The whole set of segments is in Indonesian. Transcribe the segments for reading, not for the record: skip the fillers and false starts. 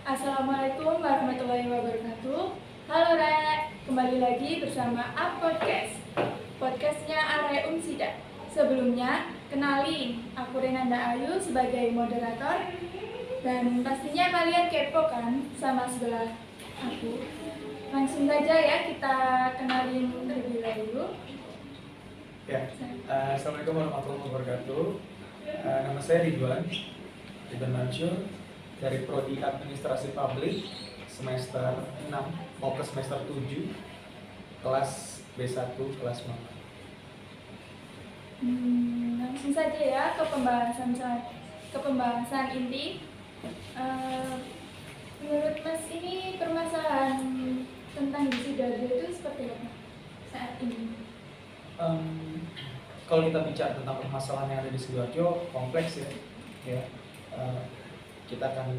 Assalamualaikum warahmatullahi wabarakatuh. Halo Rek, kembali lagi bersama Up Podcast. Podcastnya Are Umsida. Sebelumnya, kenalin, aku Renanda Ayu sebagai moderator. Dan pastinya kalian kepo kan sama sebelah aku. Langsung saja ya kita kenalin terlebih dahulu. Ya, Assalamualaikum warahmatullahi wabarakatuh. Nama saya Ridwan Mansur dari Prodi Administrasi Publik semester 6 mau ke semester 7 kelas B1 kelas Mama. Langsung saja ya ke pembahasan inti. Menurut Mas ini permasalahan tentang gizi Sidoarjo itu seperti apa saat ini? Kalau kita bicara tentang permasalahan yang ada di Sidoarjo kompleks ya. Kita akan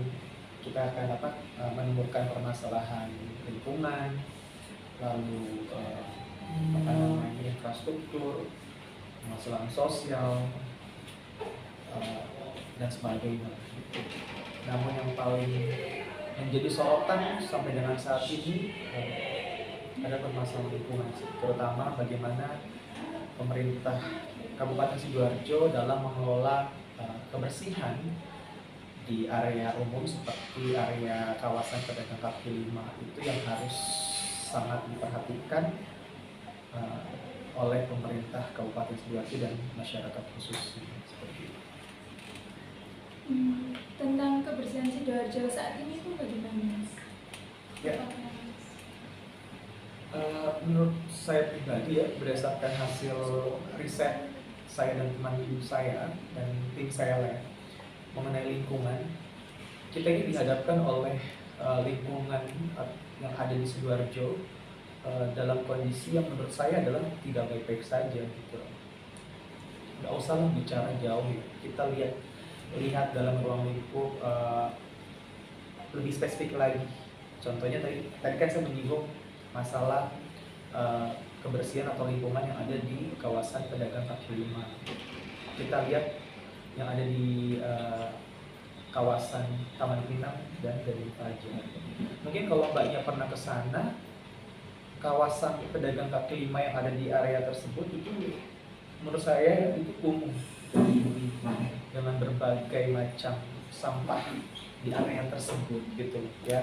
menemukan permasalahan lingkungan, lalu infrastruktur, permasalahan sosial, dan sebagainya. Namun yang paling menjadi sorotan sampai dengan saat ini ada permasalahan lingkungan, terutama bagaimana pemerintah Kabupaten Sidoarjo dalam mengelola kebersihan di area umum seperti area kawasan pedagang kaki lima itu yang harus sangat diperhatikan oleh pemerintah Kabupaten Sidoarjo dan masyarakat khususnya seperti itu. Tentang kebersihan Sidoarjo saat ini itu bagaimana, Mas? Ya. Menurut saya pribadi ya, berdasarkan hasil riset saya dan teman saya dan tim saya lain mengenai lingkungan, kita ini dihadapkan oleh lingkungan yang ada di Sidoarjo dalam kondisi yang menurut saya adalah tidak baik-baik saja gitu. Nggak usah bicara jauh ya. Kita lihat dalam ruang lingkup lebih spesifik lagi. Contohnya tadi kan saya menyinggung masalah kebersihan atau lingkungan yang ada di kawasan pedagang kaki lima. Kita lihat yang ada di kawasan Taman Pinang dan Gading Fajar. Mungkin kalau mbaknya pernah ke sana, kawasan pedagang kaki lima yang ada di area tersebut itu menurut saya itu kumuh dengan berbagai macam sampah di area tersebut gitu ya.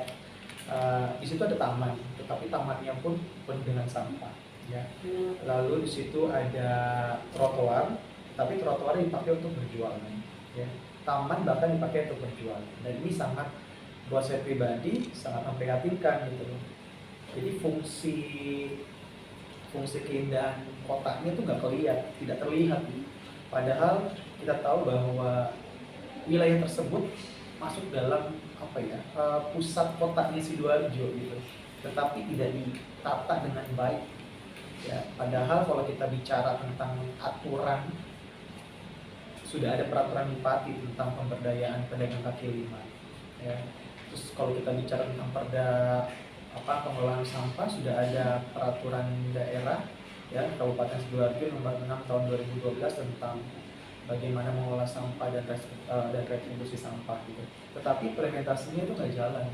Di situ ada taman, tetapi tamannya pun penuh dengan sampah ya. Lalu di situ ada trotoar, tapi trotoar dipakai untuk berjualan ya. Taman bahkan dipakai untuk berjualan, dan ini sangat buat saya pribadi sangat memprihatinkan gitu loh. Jadi fungsi keindahan kotanya itu tidak terlihat. Padahal kita tahu bahwa wilayah tersebut masuk dalam pusat kotanya Sidoarjo gitu, tetapi tidak ditata dengan baik ya. Padahal kalau kita bicara tentang aturan, sudah ada peraturan bupati tentang pemberdayaan pedagang kaki lima ya. Terus kalau kita bicara tentang pengelolaan sampah, sudah ada peraturan daerah ya Kabupaten Sidoarjo nomor 6 tahun 2012 tentang bagaimana mengelola sampah dan retribusi sampah gitu. Tetapi implementasinya itu nggak jalan.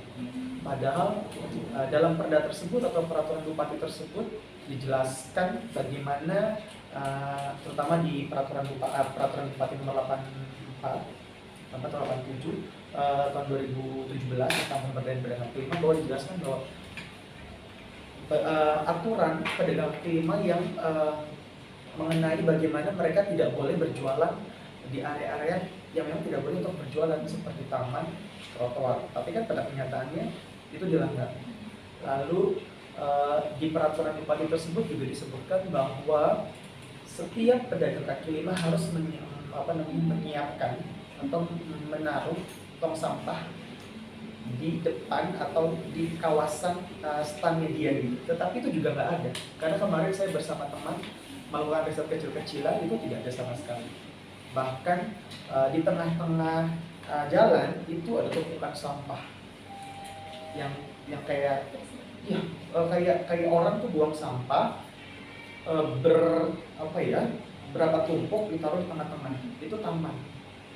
Padahal dalam perda tersebut atau peraturan bupati tersebut dijelaskan bagaimana terutama di peraturan bupati nomor 87 tahun 2017 tentang pemberdayaan pedagang kaki lima, bahwa dijelaskan bahwa aturan pedagang kaki lima yang mengenai bagaimana mereka tidak boleh berjualan di area-area yang memang tidak boleh untuk berjualan seperti taman, trotoar. Tapi kan pada kenyataannya itu dilanggar. Lalu di peraturan bupati tersebut juga disebutkan bahwa setiap pedagang kaki lima harus menyiapkan atau menaruh tong sampah di depan atau di kawasan standnya dia gitu. Tetapi itu juga nggak ada, karena kemarin saya bersama teman melakukan riset kecil-kecilan, itu tidak ada sama sekali. Bahkan di tengah-tengah jalan itu ada tumpukan sampah yang kayak orang tuh buang sampah berapa tumpuk ditaruh di tengah-tengah. Itu taman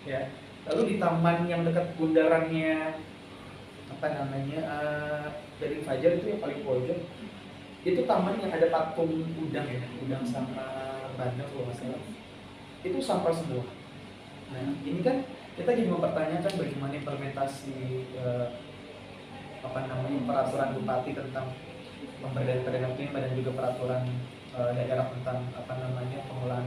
ya. Lalu di taman yang dekat bundarannya dari Fajar itu yang paling pojok itu taman yang ada patung udang ya, udang sama bandeng kalau nggak salah, itu sampah semua. Nah ini kan kita jadi mempertanyakan bagaimana implementasi peraturan bupati tentang pemberdayaan pedagang kaki lima dan juga peraturan daerah tentang pengelolaan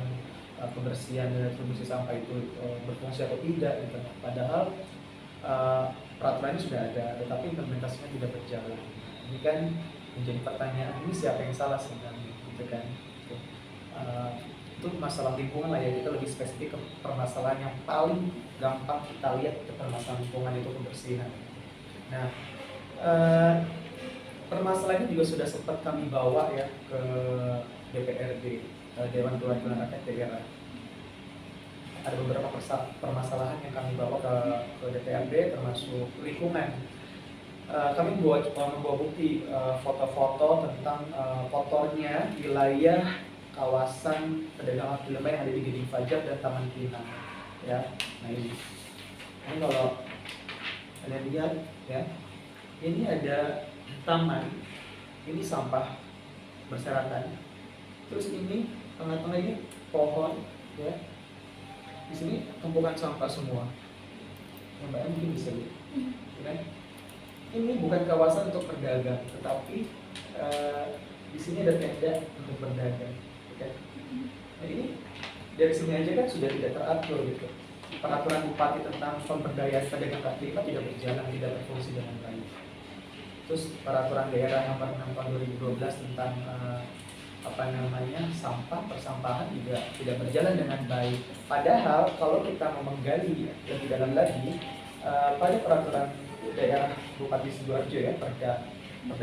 kebersihan dan distribusi sampah itu berfungsi atau tidak gitu. Padahal peraturannya sudah ada, tetapi implementasinya tidak berjalan. Ini kan menjadi pertanyaan, ini siapa yang salah sebenarnya, gitu kan? Itu masalah lingkungan lah ya, kita lebih spesifik ke permasalahan yang paling gampang kita lihat ke permasalahan lingkungan itu kebersihan. Nah, permasalahan ini juga sudah sempat kami bawa ya ke DPRD, Dewan Perwakilan Rakyat Daerah. Ada beberapa permasalahan yang kami bawa ke DPRD termasuk lingkungan. Kami membawa bukti foto-foto tentang kotornya wilayah kawasan pedagang kaki lima yang ada di Gedung Fajar dan Taman Pinang. Ya, nah ini kalau kalian lihat ya, ini ada taman, ini sampah berserakan. Terus ini tengah-tengah ini pohon, ya. Di sini tumpukan sampah semua. Mbak mungkin bisa lihat, kan? Ini bukan kawasan untuk berdagang, tetapi di sini ada tenda untuk berdagang. Okay? Nah ini dari sini aja kan sudah tidak teratur gitu. Peraturan bupati tentang pemberdayaan pedagang kaki lima tidak berjalan, tidak berfungsi dengan baik. Terus peraturan daerah nomor 6 tahun 2012 tentang sampah persampahan juga tidak berjalan dengan baik. Padahal kalau kita mau menggali lebih dalam lagi pada peraturan daerah Bupati Sidoarjo ya, Perda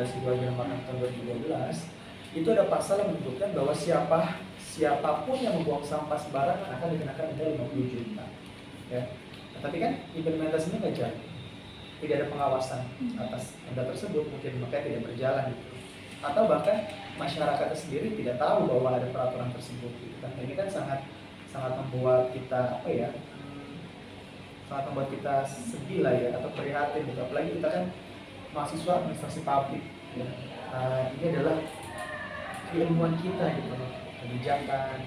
Sidoarjo nomor 6 tahun 2012 itu ada pasal yang menyebutkan bahwa siapapun yang membuang sampah sembarangan akan dikenakan denda 50 juta. Ya. Nah, tapi kan implementasinya nggak jalan, tidak ada pengawasan atas denda tersebut, mungkin makanya tidak berjalan gitu. Atau bahkan masyarakat sendiri tidak tahu bahwa ada peraturan tersebut gitu kan. Ini kan sangat membuat kita sangat membuat kita sedih lah ya, atau prihatin gitu. Apalagi kita kan mahasiswa administrasi publik ya. Ini adalah keilmuan kita gitu, kebijakan,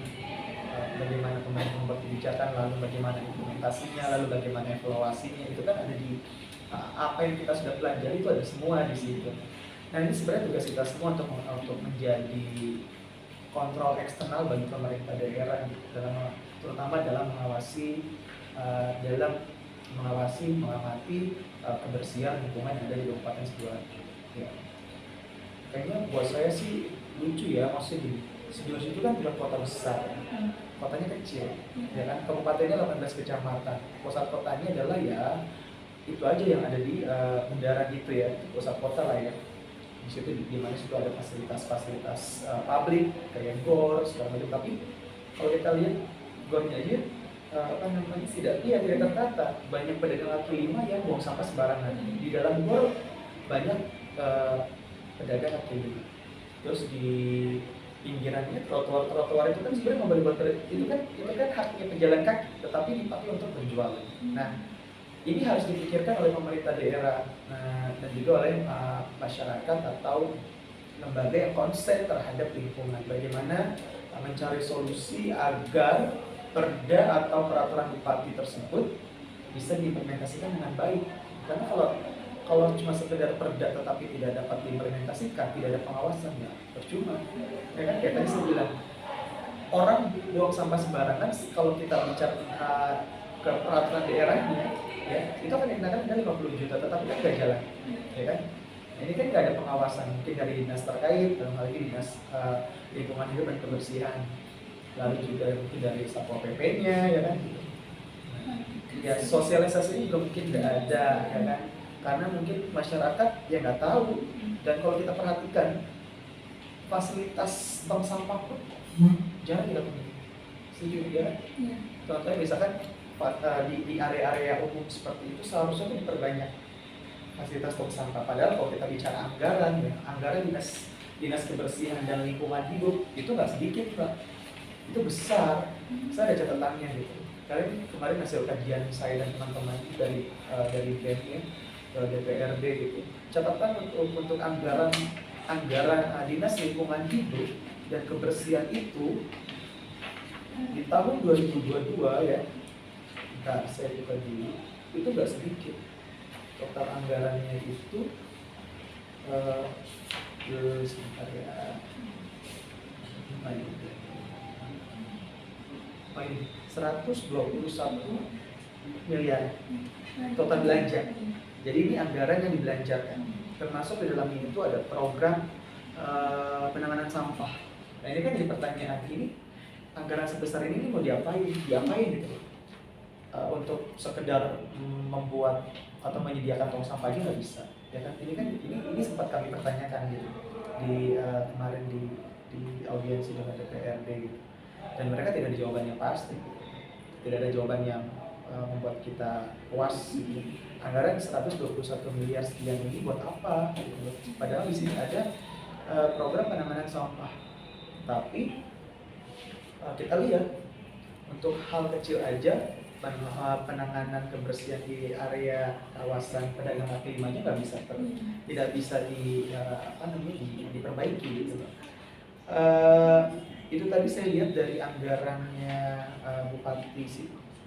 bagaimana pemerintah membuat kebijakan, lalu bagaimana implementasinya, lalu bagaimana evaluasinya, itu kan ada di apa yang kita sudah pelajari itu ada semua di situ. Nah ini sebenarnya tugas kita semua untuk menjadi kontrol eksternal bagi pemerintah daerah gitu, terutama dalam mengamati kebersihan lingkungan yang ada di Kabupaten Sidoarjo. Ya. Kayaknya buat saya sih lucu ya, maksudnya di Sidoarjo itu kan bukan kota besar, kotanya kecil, ya kan? Kabupatennya 18 kecamatan, pusat kotanya adalah ya itu aja yang ada di Undaran gitu ya, pusat kota lah ya. Di situ di mana situ ada fasilitas publik kayak GOR segala macam, tapi kalau kita lihat GOR-nya aja tidak tertata. Banyak pedagang kaki lima yang buang sampah sembarangan. Di dalam GOR banyak pedagang kaki lima. Terus di pinggirannya trotoar itu kan sebenarnya memberi itu kan haknya pejalan kaki, tetapi dipakai untuk berjualan. Nah ini harus dipikirkan oleh pemerintah daerah dan juga oleh masyarakat atau lembaga yang konsen terhadap lingkungan. Bagaimana mencari solusi agar perda atau peraturan bupati tersebut bisa diimplementasikan dengan baik. Karena kalau cuma sekedar perda tetapi tidak dapat diimplementasikan, tidak ada pengawasan, ya percuma. Ya kan kayak tadi saya bilang, orang buang sampah sembarangan, kalau kita bicara ke peraturan daerahnya, ya itu akan dikenakan dari 50 juta, tetapi kan nggak jalan, ya kan? Nah, ini kan nggak ada pengawasan, mungkin dari dinas terkait, dalam hal ini dinas lingkungan hidup dan kebersihan, lalu juga mungkin dari satpol pp-nya, ya kan? Ya sosialisasi juga mungkin nggak ada, ya kan? Karena mungkin masyarakat ya nggak tahu, dan kalau kita perhatikan fasilitas tong sampah pun jarang dilakukan. Setuju ya? Contohnya misalkan di area-area umum seperti itu seharusnya diperbanyak fasilitas tong sampah. Padahal kalau kita bicara anggaran, ya, anggaran dinas kebersihan dan lingkungan hidup itu nggak sedikit, Pak. Itu besar. Saya ada catatannya gitu. Kemarin hasil kajian saya dan teman-teman dari BEM ya, ke DPRD gitu. Catatan untuk anggaran dinas lingkungan hidup dan kebersihan itu di tahun 2022 ya, nah saya buka dulu, itu nggak sedikit. Total anggarannya itu sebentar ya, ini 121 miliar total belanja. Jadi ini anggaran yang dibelanjakan, termasuk di dalamnya itu ada program penanganan sampah. Nah ini kan jadi pertanyaan, ini anggaran sebesar ini mau diapain gitu. Untuk sekedar membuat atau menyediakan tong sampah aja nggak bisa, ya kan? Ini sempat kami pertanyakan gitu di kemarin di audiensi dengan DPRD gitu, dan mereka tidak ada jawaban yang pasti, tidak ada jawaban yang membuat kita puas gitu. Anggaran 121 miliar sekian ini buat apa gitu. Padahal di sini ada program penanganan sampah, tapi kita lihat untuk hal kecil aja, penanganan kebersihan di area kawasan pedagang kaki lima aja tidak bisa diperbaiki gitu. Itu tadi saya lihat dari anggarannya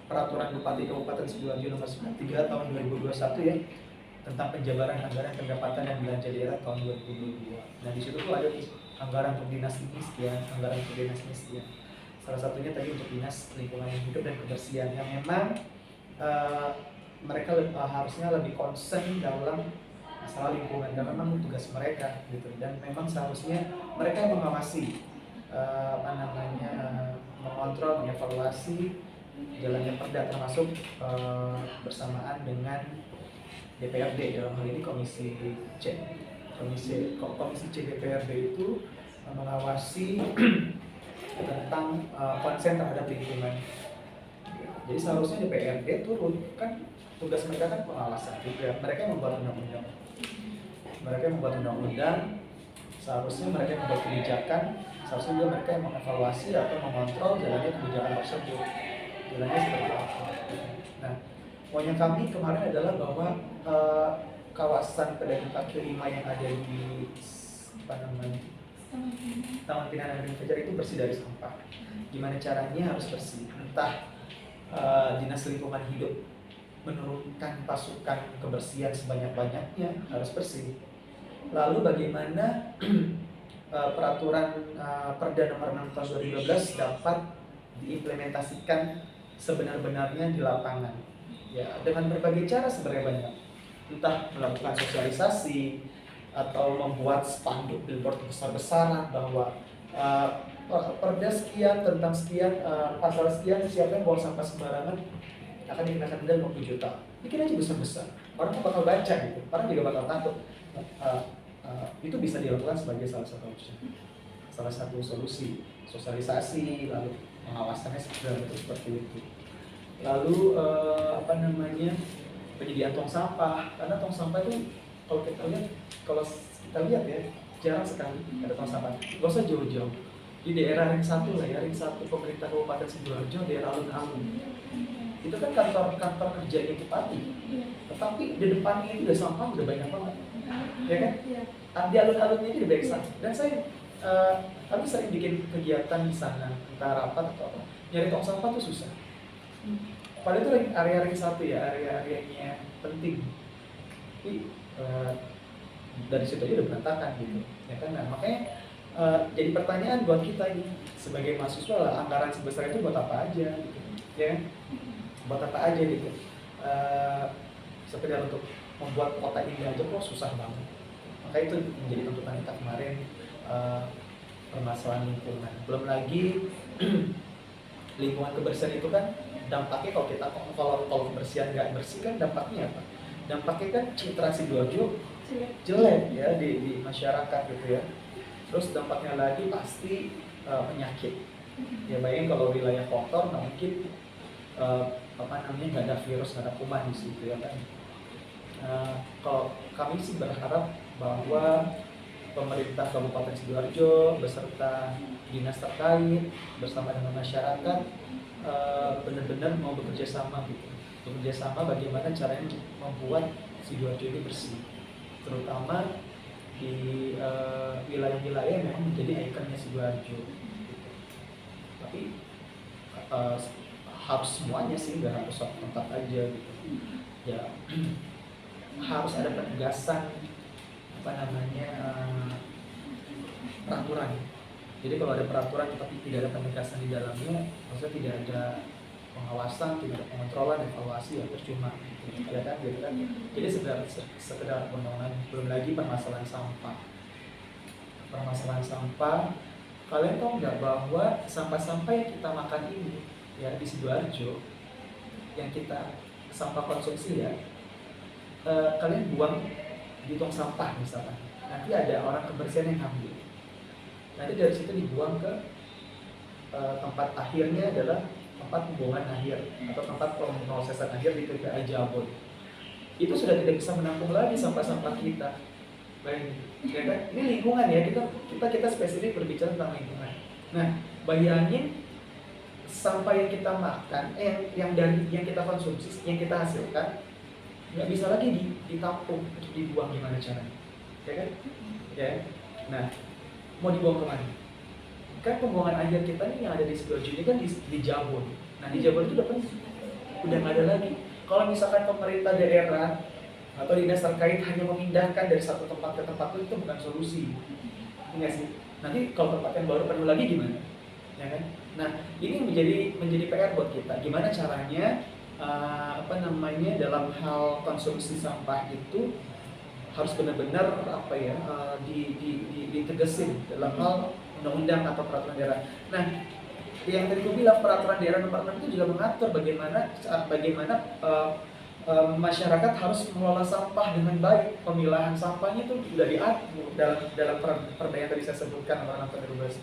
peraturan Bupati Kabupaten Sidoarjo nomor 3 tahun 2021 ya, tentang penjabaran anggaran pendapatan dan belanja daerah tahun 2022. Nah di situ tuh ada anggaran untuk dinas ini sekian, anggaran untuk dinas ini sekian. Salah satunya tadi untuk dinas lingkungan hidup dan kebersihan yang memang mereka harusnya lebih concern dalam masalah lingkungan, dan memang tugas mereka gitu. Dan memang seharusnya mereka yang mengawasi, mengontrol, mengevaluasi jalannya perda, termasuk bersamaan dengan DPRD, dalam hal ini Komisi C DPRD itu mengawasi tentang konsen terhadap lingkungan. Jadi seharusnya DPRD turun, kan tugas mereka kan pengawasan juga. Mereka yang membuat undang-undang, seharusnya mereka yang membuat kebijakan, seharusnya juga mereka yang mengevaluasi atau mengontrol jalannya kebijakan tersebut, jalannya seperti apa. Nah, poinnya kami kemarin adalah bahwa kawasan pedagang kaki lima yang ada di Taman Pinang dan Fajar itu bersih dari sampah. Gimana caranya? Harus bersih. Entah dinas lingkungan hidup menurunkan pasukan kebersihan sebanyak-banyaknya, harus bersih. Lalu bagaimana peraturan Perda nomor 6 tahun 2012 dapat diimplementasikan sebenar-benarnya di lapangan, ya, dengan berbagai cara sebenarnya banyak. Entah melakukan sosialisasi atau membuat spanduk billboard besar-besaran bahwa perda sekian tentang sekian, pasal sekian, siapa yang buang sampah sembarangan akan dikenakan denda 50 juta. Bikin aja besar-besar, orang bakal baca gitu, orang juga bakal takut. Itu bisa dilakukan sebagai salah satu solusi, sosialisasi, lalu pengawasannya seperti itu. Lalu penyediaan tong sampah, karena tong sampah itu kalau kita lihat ya, jarang sekali ada tong sampah. Gak usah jauh-jauh, di daerah ring 1 lah ya, ring 1 pemerintah Kabupaten Sidoarjo, daerah alun-alun. Itu kan kantor kerjanya Bupati, tetapi di depannya itu udah sampah udah banyak banget, ya kan? Di alun-alunnya itu udah banyak sampah. Dan kami sering bikin kegiatan di sana, entah rapat atau apa, nyari tong sampah tuh susah. Padahal itu area ring 1 ya, area-areanya penting. Tapi dari situ aja udah berantakan gitu, ya kan? Nah, makanya jadi pertanyaan buat kita ini sebagai mahasiswa lah, anggaran sebesar itu buat apa aja gitu, ya kan? Buat apa aja gitu, sekedar untuk membuat kota ini aja kok susah banget. Maka itu menjadi tuntutan kita kemarin, permasalahan lingkungan. Belum lagi lingkungan kebersihan itu kan dampaknya, kalau kebersihan nggak bersih kan dampaknya apa? Dampaknya kan citra Sidoarjo jelek ya di masyarakat gitu ya. Terus dampaknya lagi pasti penyakit. Ya bayangin kalau wilayah kotor, nggak mungkin nggak ada virus, nggak ada kuman di situ ya kan. Kalau kami sih berharap bahwa pemerintah Kabupaten Sidoarjo beserta dinas terkait bersama dengan masyarakat benar-benar mau bekerja sama gitu. Bekerja sama bagaimana caranya membuat Sidoarjo ini bersih, terutama di wilayah-wilayah yang memang menjadi ikonnya Sidoarjo. Tapi harus semuanya sih, nggak harus satu tempat aja gitu. Ya harus ada penegasan peraturan. Jadi kalau ada peraturan tapi tidak ada penegasan di dalamnya, maksudnya tidak ada pengawasan, tidak ada pengontrolan, evaluasi, ya percuma gitu. Ya kan, gitu kan. Jadi sekedar pembangunan. Belum lagi permasalahan sampah. Kalian tahu nggak bahwa sampah-sampah yang kita makan ini ya di Sidoarjo, yang kita sampah konsumsi ya, kalian buang di tong sampah misalkan, nanti ada orang kebersihan yang ngambil, nanti dari situ dibuang ke tempat akhirnya adalah tempat pembuangan akhir atau tempat pemrosesan akhir di TPA Jabon. Itu sudah tidak bisa menampung lagi sampah-sampah kita. Bayangin, ya kan? Ini lingkungan ya, kita spesifik berbicara tentang lingkungan. Nah, bayangin sampah yang kita makan, yang kita konsumsi, yang kita hasilkan, nggak bisa lagi ditampung untuk dibuang, gimana caranya? Ya kan? Ya. Nah, mau dibuang kemana? Kan pembuangan akhir kita nih yang ada di Sidoarjo ini kan di Jabon. Nah, di Jabon itu udah nggak ada lagi. Kalau misalkan pemerintah daerah atau dinas terkait hanya memindahkan dari satu tempat ke tempat itu bukan solusi. Enggak sih. Nanti kalau tempat yang baru penuh lagi gimana? Ya kan? Nah, ini menjadi PR buat kita. Gimana caranya dalam hal konsumsi sampah itu harus benar-benar ditegesin dalam hal undang-undang atau peraturan daerah. Nah, yang tadi gue bilang peraturan daerah nomor 6 itu juga mengatur bagaimana masyarakat harus mengelola sampah dengan baik. Pemilahan sampahnya itu sudah diatur dalam perda yang tadi saya sebutkan nomor 6 tahun 2012.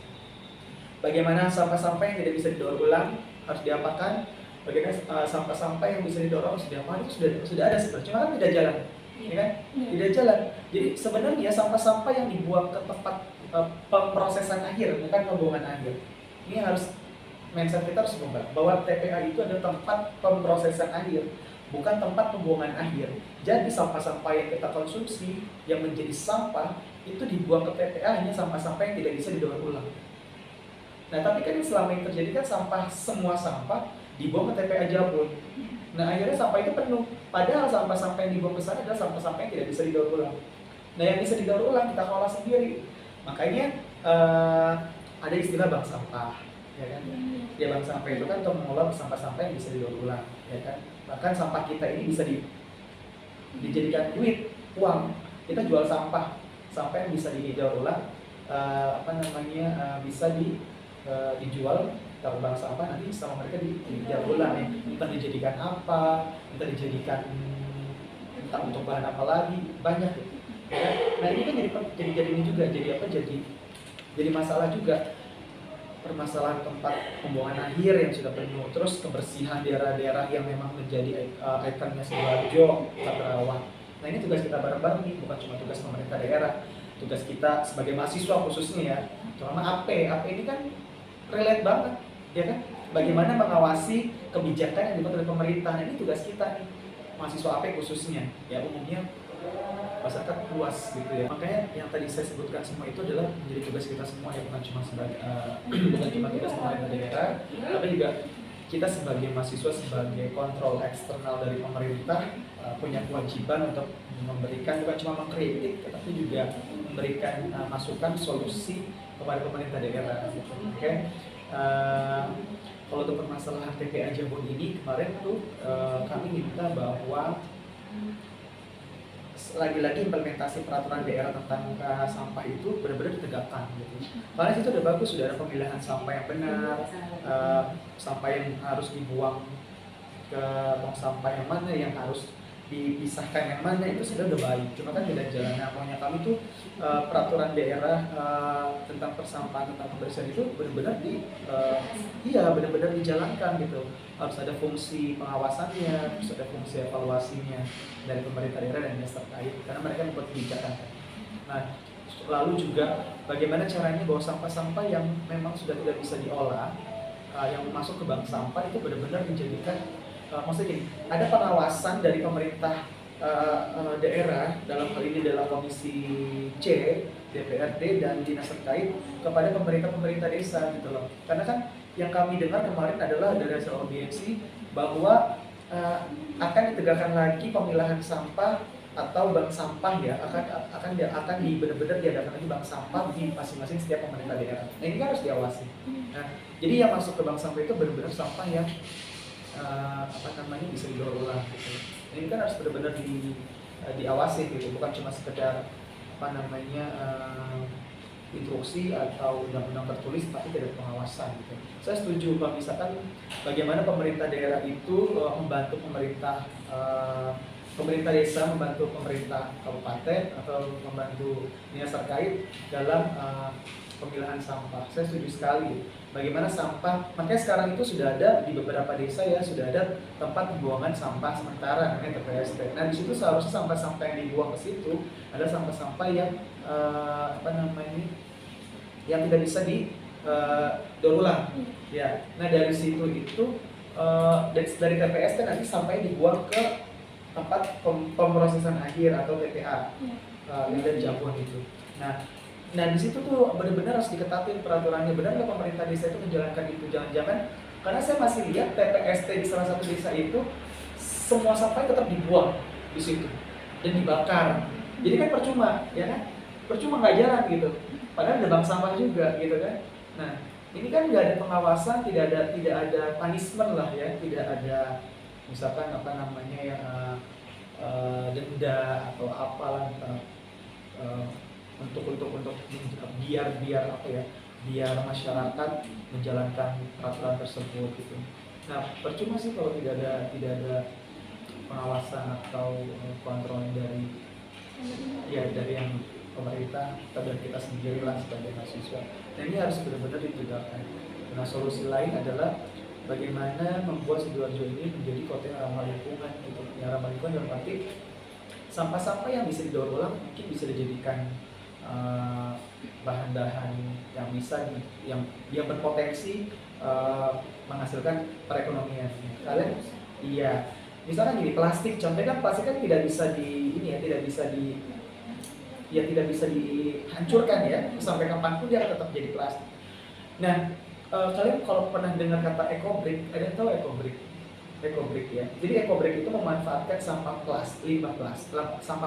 Bagaimana sampah-sampah yang tidak bisa didaur ulang harus diapakan, bagaimana sampah-sampah yang bisa didaur ulang harus diapakan, itu sudah ada sebenarnya, cuma kan tidak jalan, ya kan? Tidak jalan. Jadi sebenarnya sampah-sampah yang dibuang ke tempat pemrosesan akhir, bukan pembuangan akhir. Ini harus mindset kita harus berubah bahwa TPA itu adalah tempat pemrosesan akhir, bukan tempat pembuangan akhir. Jadi sampah-sampah yang kita konsumsi yang menjadi sampah itu dibuang ke TPA hanya sampah-sampah yang tidak bisa didaur ulang. Nah, tapi kan yang selama ini terjadi kan semua sampah dibuang ke TPA Jabon. Nah, akhirnya sampah itu penuh. Padahal sampah-sampah yang dibuang ke sana adalah sampah-sampah yang tidak bisa didaur ulang. Nah, yang bisa didaur ulang kita kelola sendiri. Makanya ada istilah bank sampah, ya kan? Ya, bank sampah itu kan untuk mengelola sampah-sampah yang bisa didaur ulang, ya kan? Bahkan sampah kita ini bisa dijadikan duit, uang. Kita jual sampah yang bisa didaur ulang, bisa dijual ke bank sampah, nanti sama mereka didaur ulang ya. Entah dijadikan apa, entah untuk bahan apa lagi, banyak gitu. Ya. Nah, ini kan jadi ini juga jadi masalah juga, permasalahan tempat pembuangan akhir yang sudah penuh, terus kebersihan daerah-daerah yang memang menjadi ikonnya Sidoarjo, Karawang. Nah, ini tugas kita bareng-bareng nih, bukan cuma tugas pemerintah daerah, tugas kita sebagai mahasiswa khususnya ya, terutama AP ini kan relate banget, ya kan? Bagaimana mengawasi kebijakan yang dibuat oleh pemerintah. Nah, ini tugas kita nih, mahasiswa AP khususnya, ya umumnya masyarakat luas gitu ya. Makanya yang tadi saya sebutkan semua itu adalah menjadi tugas kita semua ya, bukan cuma tugas pemerintah daerah, tapi juga kita sebagai mahasiswa, sebagai kontrol eksternal dari pemerintah, punya kewajiban untuk memberikan, bukan cuma mengkritik, tetapi juga memberikan masukan solusi kepada pemerintah daerah. Oke. Kalau untuk permasalahan TPA Jabon ini kemarin tuh kami minta bahwa lagi-lagi implementasi peraturan daerah tentang sampah itu benar-benar ditegakkan gitu. Karena itu udah bagus, sudah ada pemilahan sampah yang benar, sampah yang harus dibuang ke tong sampah yang mana, yang harus dipisahkan yang mana, itu sudah baik. Cuma kan tidak jalan. Nah, maunya kami tuh peraturan daerah tentang persampahan, tentang kebersihan itu benar-benar benar-benar dijalankan gitu. Harus ada fungsi pengawasannya, harus ada fungsi evaluasinya dari pemerintah daerah dan dinas terkait, karena mereka membuat kebijakan. Nah, lalu juga bagaimana caranya bahwa sampah-sampah yang memang sudah tidak bisa diolah, yang masuk ke bank sampah itu benar-benar dijadikan, maksudnya gini, ada pengawasan dari pemerintah daerah, dalam hal ini adalah Komisi C, DPRD dan dinas terkait kepada pemerintah desa gitu loh. Karena kan yang kami dengar kemarin adalah dari hasil audiensi bahwa akan ditegakkan lagi pemilahan sampah atau bank sampah ya, akan benar-benar diadakan lagi bank sampah di masing-masing setiap pemerintah daerah. Nah ini kan harus diawasi. Nah jadi yang masuk ke bank sampah itu benar-benar sampah yang bisa didaur ulang gitu. Ini kan harus benar-benar diawasi gitu, bukan cuma sekedar instruksi atau undang-undang tertulis tapi tidak ada pengawasan gitu. Saya setuju kalau misalkan bagaimana pemerintah daerah itu membantu pemerintah desa, membantu pemerintah kabupaten atau membantu dinas terkait dalam pemilahan sampah. Saya setuju sekali. Bagaimana sampah, makanya sekarang itu sudah ada di beberapa desa ya, sudah ada tempat pembuangan sampah sementara namanya TPST. Nah di situ seharusnya sampah-sampah yang dibuang ke situ adalah sampah-sampah yang yang tidak bisa daur ulang. Ya. Nah dari situ itu dari TPST nanti sampai dibuang ke tempat pemrosesan akhir atau TPA dan Jabon itu. Nah di situ tuh benar-benar harus diketatin peraturannya. Benar nggak pemerintah desa itu menjalankan itu? Jangan-jangan karena saya masih lihat TPST di salah satu desa itu semua sampah tetap dibuang di situ dan dibakar. Jadi kan percuma, ya kan? Percuma nggak jalan gitu. Padahal ada bank sampah juga gitu kan. Nah ini kan nggak ada pengawasan, tidak ada punishment lah ya, tidak ada misalkan denda atau apalah untuk biar masyarakat menjalankan peraturan tersebut gitu. Nah percuma sih kalau tidak ada pengawasan atau kontrol dari yang pemerintah atau dari kita sendiri lah sebagai mahasiswa. Dan ini harus benar-benar ditegakkan. Nah solusi lain adalah bagaimana membuat Sidoarjo ini menjadi kota yang ramah lingkungan gitu. Yang ramah lingkungan dalam arti sampah-sampah yang bisa didaur ulang mungkin bisa dijadikan bahan-bahan yang bisa yang berpotensi menghasilkan perekonomian. Kalian iya, misalkan gini, plastik, contohnya kan plastik kan tidak bisa dihancurkan ya, sampai kapanpun dia akan tetap jadi plastik. Nah, kalian kalau pernah dengar kata ekobrik, ada yang tahu ekobrik? Ekobrik ya. Jadi ekobrik itu memanfaatkan sampah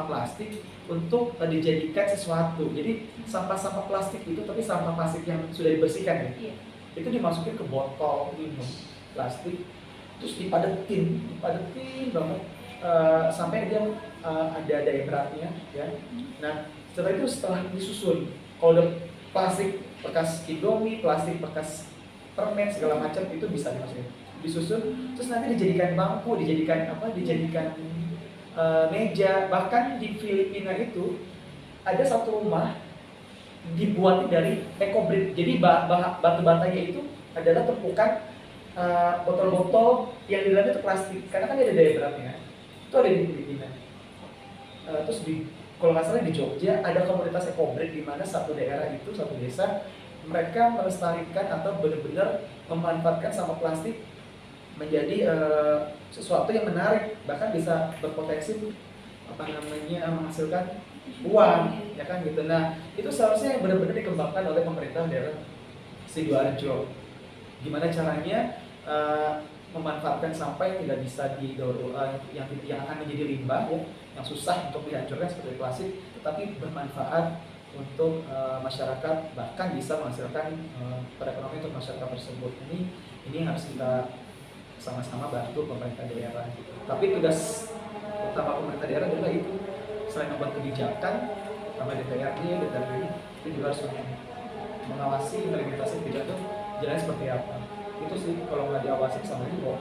plastik untuk dijadikan sesuatu. Jadi sampah plastik itu, tapi sampah plastik yang sudah dibersihkan ya. Iya. Itu dimasukin ke botol minum plastik, terus dipadetin banget sampai dia ada daya beratnya ya. Nah, setelah disusun, kalau udah plastik bekas Indomie, plastik bekas permen segala macam itu bisa dimasukin. Disusun, terus nanti dijadikan bangku, dijadikan meja. Bahkan di Filipina itu ada satu rumah dibuat dari ekobrik. Jadi batu batanya itu adalah tumpukan botol-botol yang di dalamnya itu plastik. Karena kan dia ada daya beratnya. Itu ada di Filipina. Terus kalau nggak salah di Jogja ada komunitas ekobrik di mana satu daerah itu, satu desa, mereka melestarikan atau benar-benar memanfaatkan sampah plastik menjadi sesuatu yang menarik, bahkan bisa berpotensi menghasilkan uang, ya kan gitu. Nah itu seharusnya yang benar-benar dikembangkan oleh pemerintah daerah Sidoarjo. Gimana caranya memanfaatkan sampah yang tidak bisa didaur ulang, yang akan menjadi limbah ya, yang susah untuk dihancurkan seperti plastik, tetapi bermanfaat untuk masyarakat, bahkan bisa menghasilkan perekonomian untuk masyarakat tersebut. Ini harus kita sama-sama bantu pemerintah daerah. Tapi tugas utama pemerintah daerah adalah itu, selain membuat kebijakan, sama DPRD, itu juga harus mengawasi implementasi kebijakan jalan seperti apa. Itu sih kalau nggak diawasi sama juga.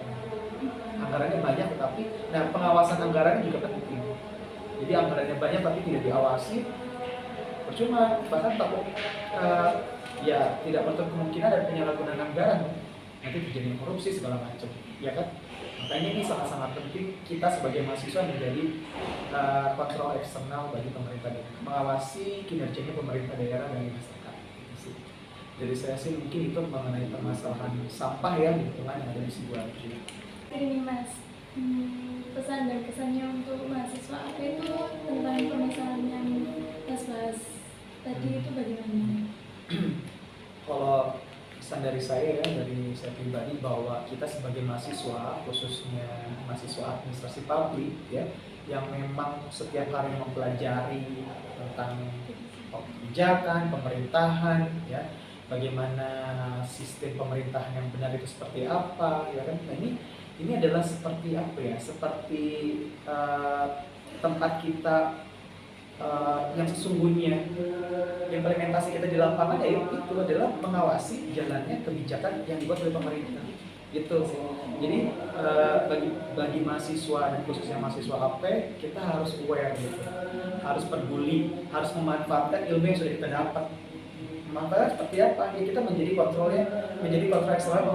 Anggarannya banyak, tetapi pengawasan anggarannya juga penting. Jadi anggarannya banyak tapi tidak diawasi, percuma. Bahkan takut tidak menutup kemungkinan ada penyalahgunaan anggaran, nanti terjadi korupsi segala macam, ya kan? Makanya ini sangat-sangat penting kita sebagai mahasiswa menjadi kontrol eksternal bagi pemerintah daerah, mengawasi kinerjanya pemerintah daerah dan masyarakat. Jadi saya sih mungkin itu mengenai permasalahan sampah ya di lingkungan yang ada di Sidoarjo. Ini Mas, pesan dan kesannya untuk mahasiswa AP itu tentang permasalahan yang Mas bahas tadi itu bagaimana? Kalau pesan dari saya ya, dari saya pribadi, bahwa kita sebagai mahasiswa, khususnya mahasiswa administrasi publik ya, yang memang setiap hari mempelajari tentang kebijakan, pemerintahan ya, bagaimana sistem pemerintahan yang benar itu seperti apa ya kan. Nah, ini adalah seperti apa ya, seperti tempat kita yang sesungguhnya implementasi kita di lapangan ya itu adalah mengawasi jalannya kebijakan yang dibuat oleh pemerintah gitu sih. Jadi bagi mahasiswa dan khususnya mahasiswa AP, kita harus aware gitu, harus peduli, harus memanfaatkan ilmu yang sudah kita dapat. Maka seperti apa? Ya, kita menjadi kontrol eksternal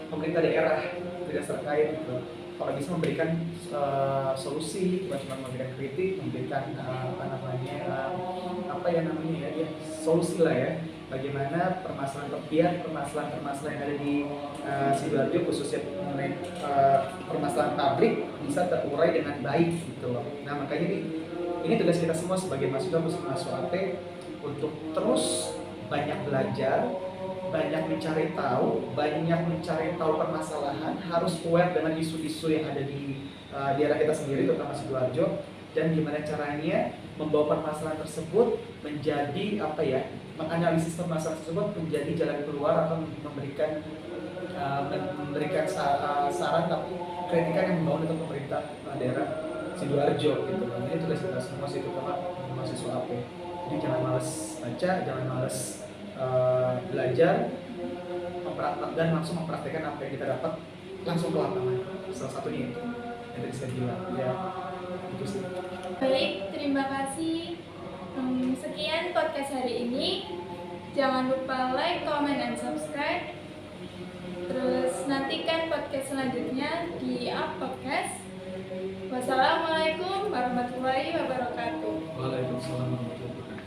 pemerintah daerah tidak terkait gitu. Kalau bisa memberikan solusi, bukan cuma memberikan kritik, memberikan solusi lah ya. Bagaimana permasalahan yang ada di Sidoarjo, khususnya mengenai permasalahan pabrik bisa terurai dengan baik gitu loh. Nah, makanya ini tugas kita semua sebagai mahasiswa AP untuk terus banyak belajar, banyak mencari tahu permasalahan, harus aware dengan isu-isu yang ada di daerah kita sendiri, terutama Sidoarjo, dan gimana caranya membawa permasalahan tersebut menjadi menganalisis permasalahan tersebut menjadi jalan keluar, atau memberikan saran tapi kritikan yang membangun untuk pemerintah daerah Sidoarjo gitu. Ini tugas kita semua sih, terutama mahasiswa AP. Jadi jangan malas baca, jangan malas belajar, dan langsung mempraktekkan apa yang kita dapat langsung ke lapangan. Salah satunya itu yang tadi saya bilang ya, itu sih. Baik, terima kasih. Sekian podcast hari ini. Jangan lupa like, comment, dan subscribe. Terus nantikan podcast selanjutnya di Up Podcast. Wassalamualaikum warahmatullahi wabarakatuh. Waalaikumsalam warahmatullahi wabarakatuh.